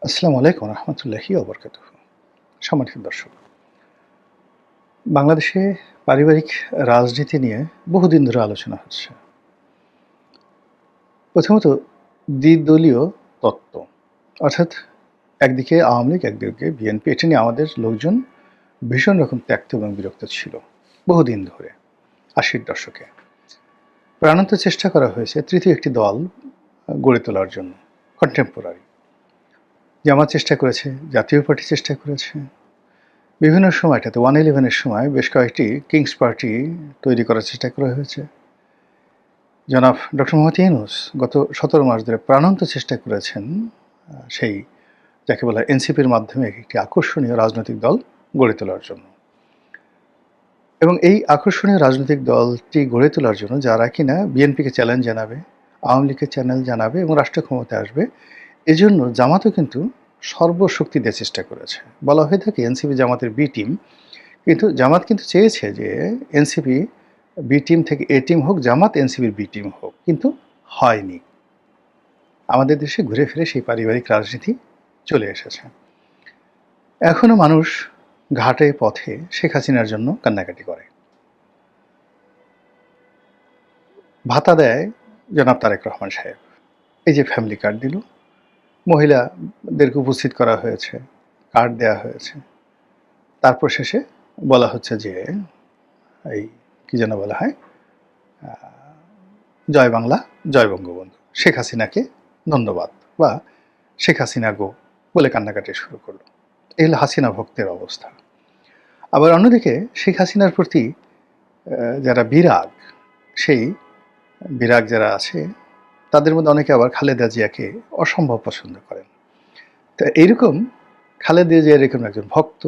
আসসালামু আলাইকুম রহমতুল্লাহি ওবরকাতুহ। সম্মানিত দর্শক, বাংলাদেশে পারিবারিক রাজনীতি নিয়ে বহুদিন ধরে আলোচনা হচ্ছে। প্রথমত দ্বিদলীয় তত্ত্ব, অর্থাৎ একদিকে আওয়ামী লীগ, একদিকে বিএনপি। এটা নিয়ে আমাদের লোকজন ভীষণ রকম ত্যক্ত এবং বিরক্ত ছিল বহুদিন ধরে। ৮০-র দশকে প্রাণান্ত চেষ্টা করা হয়েছে তৃতীয় একটি দল গড়ে তোলার জন্য, কন্টেম্পোরারি। জামাত চেষ্টা করেছে, জাতীয় পার্টি চেষ্টা করেছে। বিভিন্ন সময়টাতে 111-এর সময় বেশ কয়েকটি কিংস পার্টি তৈরি করার চেষ্টা করা হয়েছে। জনাব ডক্টর মোহাম্মদ ইউনূস গত ১৭ মাস ধরে প্রাণান্ত চেষ্টা করেছেন সেই যাকে বলা এনসিপির মাধ্যমে একটি আকর্ষণীয় রাজনৈতিক দল গড়ে তোলার জন্য। এবং এই আকর্ষণীয় রাজনৈতিক দলটি গড়ে তোলার জন্য যারা কিনা বিএনপিকে চ্যালেঞ্জ জানাবে, আওয়ামী লীগকে চ্যালেঞ্জ জানাবে এবং রাষ্ট্র ক্ষমতায় আসবে, এজন্য জামাতও কিন্তু সর্বশক্তি দিয়ে চেষ্টা করেছে। বলা হয়ে থাকে এনসিপি জামাতের বি টিম, কিন্তু জামাত কিন্তু চেয়েছে যে এনসিপি বি টিম থেকে এ টিম হোক, জামাত এনসিপির বি টিম হোক, কিন্তু হয়নি। আমাদের দেশে ঘুরে ফিরে সেই পারিবারিক রাজনীতি চলে এসেছে। এখনো মানুষ ঘাটে পথে শেখ হাসিনার জন্য কান্নাকাটি করে। ভাতা দেয় জনাব তারেক রহমান সাহেব, এই যে ফ্যামিলি কার্ড দিল, মহিলাদেরকে উপস্থিত করা হয়েছে, কার্ড দেয়া হয়েছে। তারপর শেষে বলা হচ্ছে যে এই কি যেন বলা হয়, জয় বাংলা, জয় বঙ্গবন্ধু, শেখ হাসিনাকে ধন্যবাদ, বা শেখ হাসিনা গো বলে কান্নাকাটি শুরু করলো। এই হলো হাসিনা ভক্তের অবস্থা। আবার অন্যদিকে শেখ হাসিনার প্রতি যারা বিরাগ, সেই বিরাগ যারা আছে তাদের মধ্যে অনেকে আবার খালেদা জিয়াকে অসম্ভব পছন্দ করেন। তো এইরকম খালেদা জিয়া এরকম একজন ভক্ত।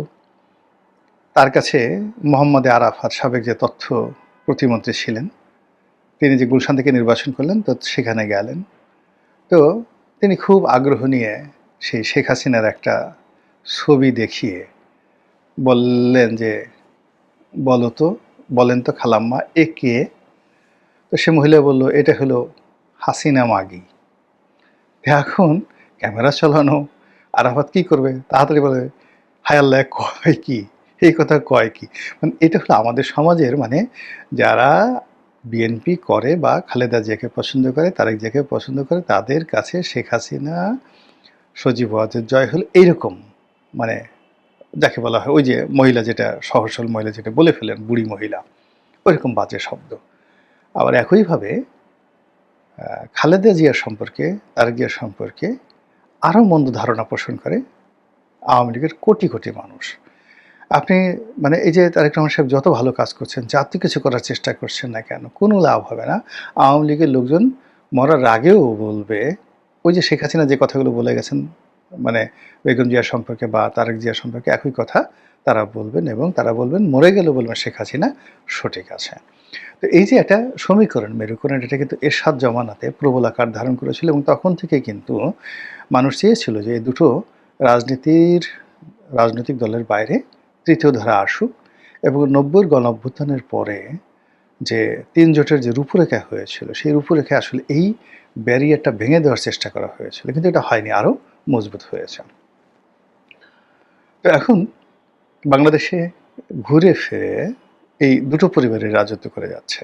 তার কাছে মোহাম্মদ আরাফাত, সাবেক যে তথ্য প্রতিমন্ত্রী ছিলেন, তিনি যে গুলশান থেকে নির্বাচন করলেন, তো সেখানে গেলেন। তো তিনি খুব আগ্রহ নিয়ে সেই শেখ হাসিনার একটা ছবি দেখিয়ে বললেন যে বলেন তো খালাম্মা, এ কে? তো সে মহিলা বলল, এটা হলো হাসিনা মাগি। এখন ক্যামেরা চালানো, আরাফাত কি করবে? তাড়াতাড়ি বলে, হায় আল্লাহ, কয় কি এই কথা, কয় কি? মানে এটা হলো আমাদের সমাজের, মানে যারা বিএনপি করে বা খালেদা জিয়াকে পছন্দ করে, তারেক জিয়াকে পছন্দ করে, তাদের কাছে শেখ হাসিনা সজীব ওয়াজেদ জয় হল এইরকম, মানে যাকে বলা হয় ওই যে মহিলা যেটা সহসল মহিলা যেটা বলে ফেলেন, বুড়ি মহিলা, ওইরকম বাজে শব্দ। আবার একইভাবে খালেদা জিয়ার সম্পর্কে, তারেক জিয়ার সম্পর্কে আরও মন্দ ধারণা পোষণ করে আওয়ামী লীগের কোটি কোটি মানুষ। আপনি মানে এই যে তারেক রহমান সাহেব যত ভালো কাজ করছেন, যত কিছু করার চেষ্টা করছেন না কেন, কোনো লাভ হবে না। আওয়ামী লীগের লোকজন মরার আগেও বলবে, ওই যে শেখ হাসিনা যে কথাগুলো বলে গেছেন, মানে বেগম জিয়া সম্পর্কে বা তারেক জিয়া সম্পর্কে একই কথা তারা বলবেন, এবং তারা বলবেন, মরে গেলেও বলবেন শেখ হাসিনা সঠিক আছে। তো এই যে একটা সমীকরণ, মেরুকরণ, এটা কিন্তু এরশাদ জমানাতে প্রবল আকার ধারণ করেছিল, এবং তখন থেকে কিন্তু মানুষ চেয়েছিল যে এই দুটো রাজনৈতিক দলের বাইরে তৃতীয় ধারা আসুক, এবং ৯০-র গণঅভ্যুত্থানের পরে যে ৩ জোটের যে রূপরেখা হয়েছিল, সেই রূপরেখা আসলে এই ব্যারিয়ারটা ভেঙে দেওয়ার চেষ্টা করা হয়েছিল, কিন্তু এটা হয়নি, আরও মজবুত হয়েছে। তো এখন বাংলাদেশে ঘুরে ফিরে এই দুটো পরিবারের রাজত্ব করে যাচ্ছে।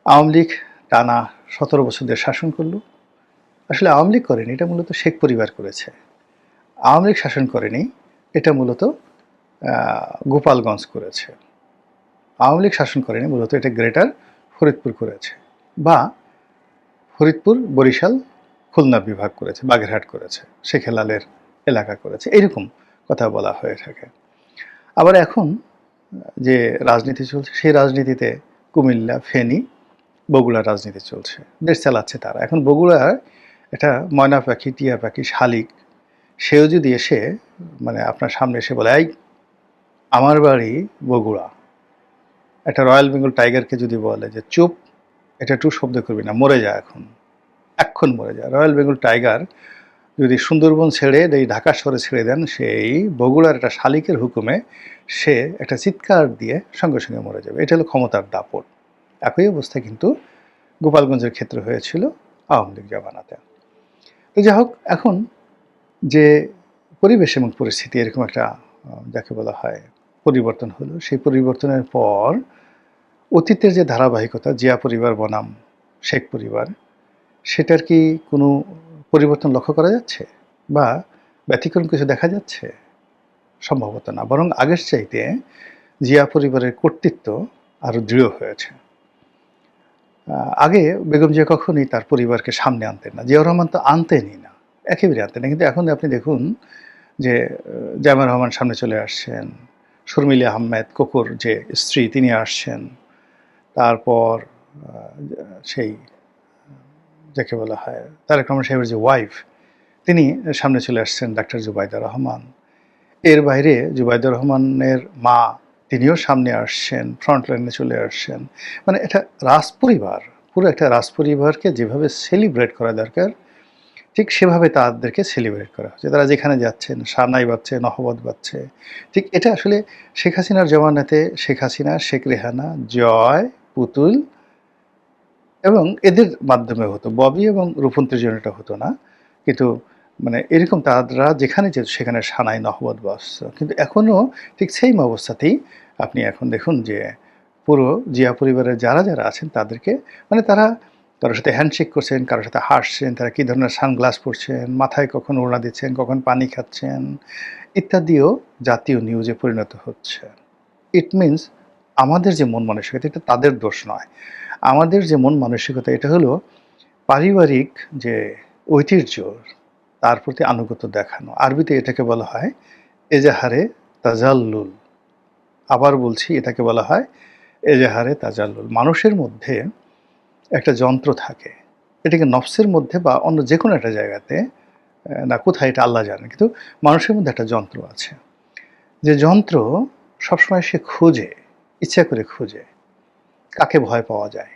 আওয়ামী লীগ টানা ১৭ বছর দেশ শাসন করলো। আসলে আওয়ামী লীগ করেনি, এটা মূলত শেখ পরিবার করেছে। আওয়ামী লীগ শাসন করেনি, এটা মূলত গোপালগঞ্জ করেছে। আওয়ামী লীগ শাসন করেনি, মূলত এটা গ্রেটার ফরিদপুর করেছে, বা ফরিদপুর, বরিশাল, খুলনা বিভাগ করেছে, বাগেরহাট করেছে, শেখ হেলালের এলাকা করেছে, এরকম কথা বলা হয়ে থাকে। আবার এখন যে রাজনীতি চলছে, সেই রাজনীতিতে কুমিল্লা, ফেনী, বগুড়ার রাজনীতি চলছে, দেশ চালাচ্ছে তারা। এখন বগুড়ার একটা ময়না পাখি, টিয়া পাখি, শালিক, সেও যদি এসে মানে আপনার সামনে এসে বলে, এই আমার বাড়ি বগুড়া, একটা রয়্যাল বেঙ্গল টাইগারকে যদি বলে যে চুপ, এটা টু শব্দ করবি না, মরে যা, এক্ষণ মরে যা, রয়্যাল বেঙ্গল টাইগার যদি সুন্দরবন ছেড়ে এই ঢাকা শহরে ছেড়ে দেন, সেই বগুড়ার একটা শালিকের হুকুমে সে একটা চিৎকার দিয়ে সঙ্গে সঙ্গে মরে যাবে। এটা হলো ক্ষমতার দাপট। একই অবস্থা কিন্তু গোপালগঞ্জের ক্ষেত্রে হয়েছিল আওয়ামী লীগ জামানাতে। তো যাই হোক, এখন যে পরিবেশ এবং পরিস্থিতি এরকম একটা যাকে বলা হয় পরিবর্তন হলো, সেই পরিবর্তনের পর অতীতের যে ধারাবাহিকতা জিয়া পরিবার বনাম শেখ পরিবার, সেটার কি কোনো পরিবর্তন লক্ষ্য করা যাচ্ছে? বা ব্যতিক্রম কিছু দেখা যাচ্ছে? সম্ভবত না। বরং আগের চাইতে জিয়া পরিবারের কর্তৃত্ব আরো দৃঢ় হয়েছে। আগে বেগম জিয়া কখনোই তার পরিবারকে সামনে আনতেন না। জিয়াউর রহমান তো আনতেনই না। একেবারেই আনতেন না। কিন্তু এখন আপনি দেখুন যে জামিয়া রহমান সামনে চলে আসছেন। শর্মিলা আহমেদ কোকোর যে স্ত্রী তিনি আসছেন। তারপর সেই যাকে বলা হয় তারেক রহমান সাহেবের যে ওয়াইফ তিনি সামনে চলে আসছেন ডাক্তার জুবাইদা রহমান। এর বাইরে জুবাইদা রহমানের মা তিনিও সামনে আসছেন, ফ্রন্ট লাইনে চলে আসছেন। মানে এটা রাজপরিবার, পুরো একটা রাজপরিবারকে যেভাবে সেলিব্রেট করা দরকার ঠিক সেভাবে তাদেরকে সেলিব্রেট করা হচ্ছে। তারা যেখানে যাচ্ছেন সানাই বাজছে, নহবত বাজছে। ঠিক এটা আসলে শেখ হাসিনার জমানাতে শেখ হাসিনা, শেখ রেহানা, জয়, পুতুল এবং এদের মাধ্যমে হতো। ববি এবং রূপন্তীর জন্য এটা হতো না। কিন্তু মানে এরকম তারা যেখানে যেত সেখানে সানাই নহবত বাজতো। কিন্তু এখনও ঠিক সেইম অবস্থাতেই আপনি এখন দেখুন যে পুরো জিয়া পরিবারের যারা আছেন তাদেরকে মানে তারা কারোর সাথে হ্যান্ডশেক করছেন, কারোর সাথে হাসছেন, তারা কী ধরনের সানগ্লাস পরছেন, মাথায় কখন ওড়না দিচ্ছেন, কখন পানি খাচ্ছেন ইত্যাদিও জাতীয় নিউজে পরিণত হচ্ছে। ইট মিনস আমাদের যে মন মানসিকতা এটা তাদের দোষ নয়। আমাদের যে মন মানসিকতা এটা হলো পারিবারিক যে ঐতিহ্য তার প্রতি আনুগত্য দেখানো। আরবিতে এটাকে বলা হয় এজাহারে তাজাল্লুল। আবার বলছি এটাকে বলা হয় এজাহারে তাজাল্লুল। মানুষের মধ্যে একটা যন্ত্র থাকে। এটাকে নফসের মধ্যে বা অন্য যেকোনো একটা জায়গাতে না কোথায় এটা আল্লাহ জানেন। কিন্তু মানুষের মধ্যে একটা যন্ত্র আছে। যে যন্ত্র সবসময় সে খোঁজে, ইচ্ছা করে খোঁজে কাকে ভয় পাওয়া যায়,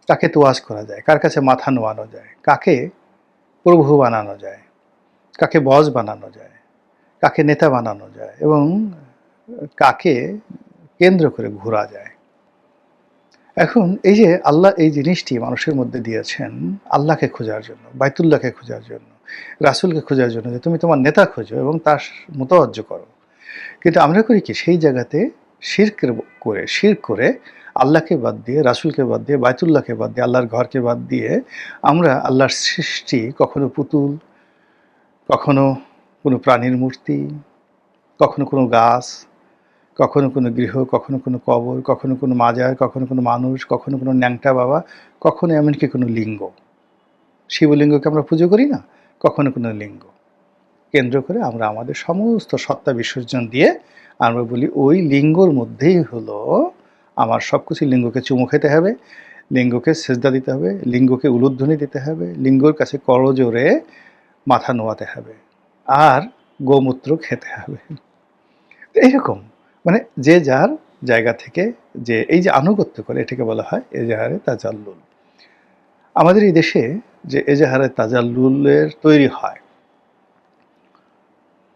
কাকে তোয়াজ করা যায়, কার কাছে মাথা নোয়ানো যায়, কাকে প্রভু বানানো যায়, কাকে বস বানানো যায়, কাকে নেতা বানানো যায় এবং কাকে কেন্দ্র করে ঘোরা যায়। এখন এই যে আল্লাহ এই জিনিসটি মানুষের মধ্যে দিয়েছেন আল্লাহকে খোঁজার জন্য, বাইতুল্লাহকে খোঁজার জন্য, রাসূলকে খোঁজার জন্য যে তুমি তোমার নেতা খোঁজো এবং তার মুতাওয়াজ্জো করো। কিন্তু আমরা করি কি সেই জায়গাতে শিরক করে আল্লাহকে বাদ দিয়ে, রাসূলকে বাদ দিয়ে, বাইতুল্লাহকে বাদ দিয়ে, আল্লাহর ঘরকে বাদ দিয়ে আমরা আল্লাহর সৃষ্টি কখনো পুতুল, কখনো কোনো প্রাণীর মূর্তি, কখনো কোনো গাছ, কখনো কোনো গৃহ, কখনো কোনো কবর, কখনো কোনো মাজার, কখনো কোনো মানুষ, কখনো কোনো ন্যাংটা বাবা, কখনো এমনকি কোনো লিঙ্গ। শিবলিঙ্গকে আমরা পুজো করি না? কখনো কোনো লিঙ্গ কেন্দ্র করে আমরা আমাদের সমস্ত সত্তা বিসর্জন দিয়ে আমরা বলি ওই লিঙ্গর মধ্যেই হলো আমার সব কিছু। লিঙ্গকে চুমু খেতে হবে, লিঙ্গকে সেজদা দিতে হবে, লিঙ্গকে উলুধ্বনি দিতে হবে, লিঙ্গর কাছে করজোড়ে মাথা নোয়াতে হবে আর গোমূত্র খেতে হবে। এইরকম মানে যে যার জায়গা থেকে যে এই যে আনুগত্য করে এটাকে বলা হয় এজাহারে তাজাল্লুল। আমাদের এই দেশে যে এজাহারে তাজাল্লুলের তৈরি হয়,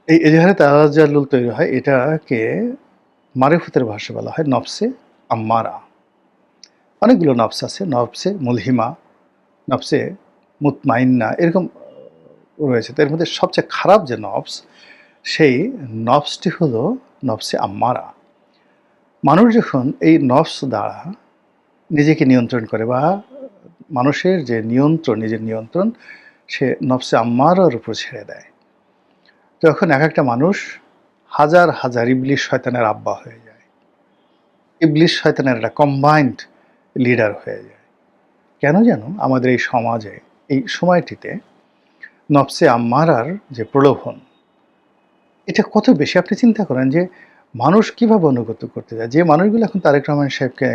এই এজাহারে তাজাল্লুল তৈরি হয় এটাকে মারিফতের ভাষায় বলা হয় নফসে আম্মারা। অনেকগুলো নফস আছে, নফসে মুলহিমা, নফসে মুতমাইন্না এরকম রয়েছে। তো এর মধ্যে সবচেয়ে খারাপ যে নফস সেই নফসটি হলো নফসে আম্মারা। মানুষ যখন এই নফস দ্বারা নিজেকে নিয়ন্ত্রণ করে বা মানুষের যে নিয়ন্ত্রণ, নিজের নিয়ন্ত্রণ সে নফসে আম্মারার উপর ছেড়ে দেয়, তখন এক একটা মানুষ হাজার হাজার ইবলিশ শয়তানের আব্বা হয়ে যায়। ইবলিশ শয়তানের একটা কম্বাইন্ড লিডার হয়ে যায়। কেন যেন আমাদের এই সমাজে এই সময়টিতে নফসে আম্মারার যে প্রলোভন এটা কত বেশি। আপনি চিন্তা করেন যে মানুষ কীভাবে অনুগত করতে যায়। যে মানুষগুলো এখন তারেক রহমান সাহেবকে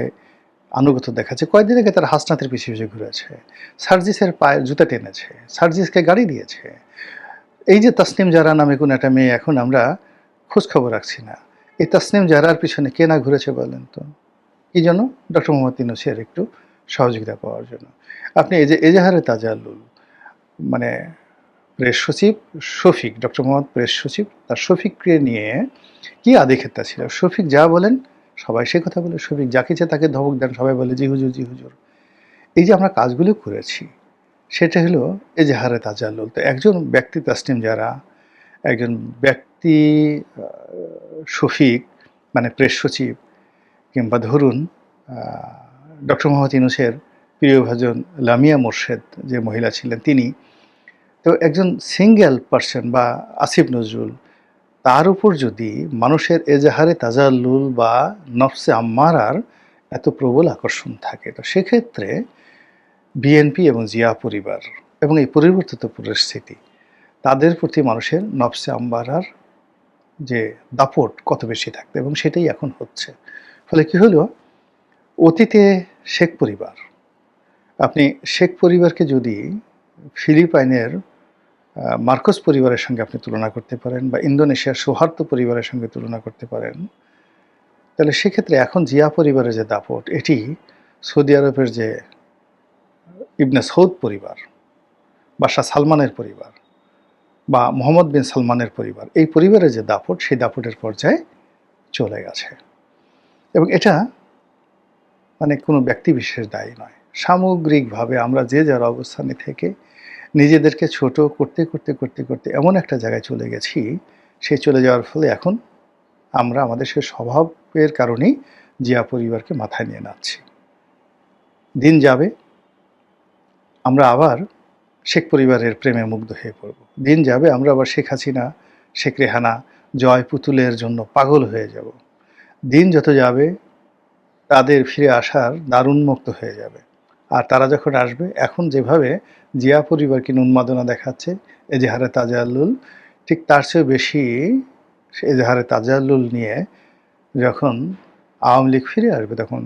আনুগত্য দেখাচ্ছে, কয়েকদিন আগে তারা হাসনাতের পিছিয়ে পিছিয়ে ঘুরেছে, সার্জিসের পায়ের জুতা টেনেছে, সার্জিসকে গাড়ি দিয়েছে। এই যে তাসনিম জারা নামে কোনো একটা মেয়ে এখন আমরা খোঁজখবর রাখছি না, এই তাসনিম জারার পিছনে কে না ঘুরেছে বলেন তো? কী জন্য? ডক্টর মোহাম্মদ ইউনূসের একটু সহযোগিতা পাওয়ার জন্য। আপনি এই যে এজাহারে তাজাল্লুল মানে প্রেস সচিব শফিক, ডক্টর মোহাম্মদ প্রেস সচিব তার শফিককে নিয়ে কি আদিক্ষেতা ছিল। শফিক যা বলেন সবাই সে কথা বলে, শফিক যাকে ইচ্ছে তাকে ধমক দেন, সবাই বলে জি হুজুর জি হুজুর। এই যে আমরা কাজগুলো করেছি সেটা হলো এজাহারে তাজাল্লুল। তো একজন ব্যক্তি তাসনিম যারা, একজন ব্যক্তি শফিক মানে প্রেস সচিব, কিংবা ধরুন ডক্টর মোহাম্মদ ইউনূসের প্রিয়ভাজন লামিয়া মোর্শেদ যে মহিলা ছিলেন তিনি, তো একজন সিঙ্গেল পারসন বা আসিফ নজরুল, তার উপর যদি মানুষের এজাহারে তাজাল্লুল বা নফসে আম্মারার এত প্রবল আকর্ষণ থাকে, তো সেক্ষেত্রে বিএনপি এবং জিয়া পরিবার এবং এই পরিবর্তিত পরিস্থিতি, তাদের প্রতি মানুষের নফসে আম্মারার যে দাপট কত বেশি থাকতো, এবং সেটাই এখন হচ্ছে। ফলে কি হলো, অতীতে শেখ পরিবার, আপনি শেখ পরিবারকে যদি ফিলিপাইনের মার্কোস পরিবারের সঙ্গে আপনি তুলনা করতে পারেন, বা ইন্দোনেশিয়ার সৌহার্দ্য পরিবারের সঙ্গে তুলনা করতে পারেন, তাহলে সেক্ষেত্রে এখন জিয়া পরিবারের যে দাপট, এটি সৌদি আরবের যে ইবনে সৌদ পরিবার, বাদশাহ সালমানের পরিবার, বা মোহাম্মদ বিন সালমানের পরিবার, এই পরিবারের যে দাপট, সেই দাপটের পর্যায়ে চলে গেছে। এবং এটা মানে কোনো ব্যক্তি বিশেষ দায়ী নয়, সামগ্রিকভাবে আমরা যে যার অবস্থানে থেকে নিজেদেরকে ছোট করতে করতে করতে করতে এমন একটা জায়গায় চলে গেছি, সেই চলে যাওয়ার ফলে এখন আমরা আমাদের সে স্বভাবের কারণেই জিয়া পরিবারকে মাথায় নিয়ে নাচছি। দিন যাবে, আমরা আবার শেখ পরিবারের প্রেমে মুগ্ধ হয়ে পড়ব। দিন যাবে, আমরা আবার শেখ হাসিনা, শেখ রেহানা, জয় পুতুলের জন্য পাগল হয়ে যাব। দিন যত যাবে, তাদের ফিরে আসার দ্বার উন্মুক্ত হয়ে যাবে। আর তারা যখন আসবে, এখন যেভাবে জিয়া পরিবারকে উন্মাদনা দেখাচ্ছে এজাহারে তাজাল্লুল, ঠিক তার চেয়ে বেশি এজাহারে তাজাল্লুল নিয়ে যখন আওয়ামী লীগ ফিরে আসবে, তখন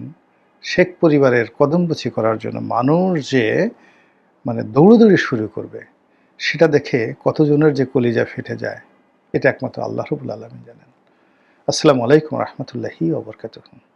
শেখ পরিবারের কদমবুছি করার জন্য মানুষ যে মানে দৌড়দৌড়ি শুরু করবে, সেটা দেখে কতজনের যে কলিজা ফেটে যায়, এটা একমাত্র আল্লাহ রাব্বুল আলামিন জানেন। আসসালামু আলাইকুম রহমতুল্লাহি ওয়া বারাকাতুহু।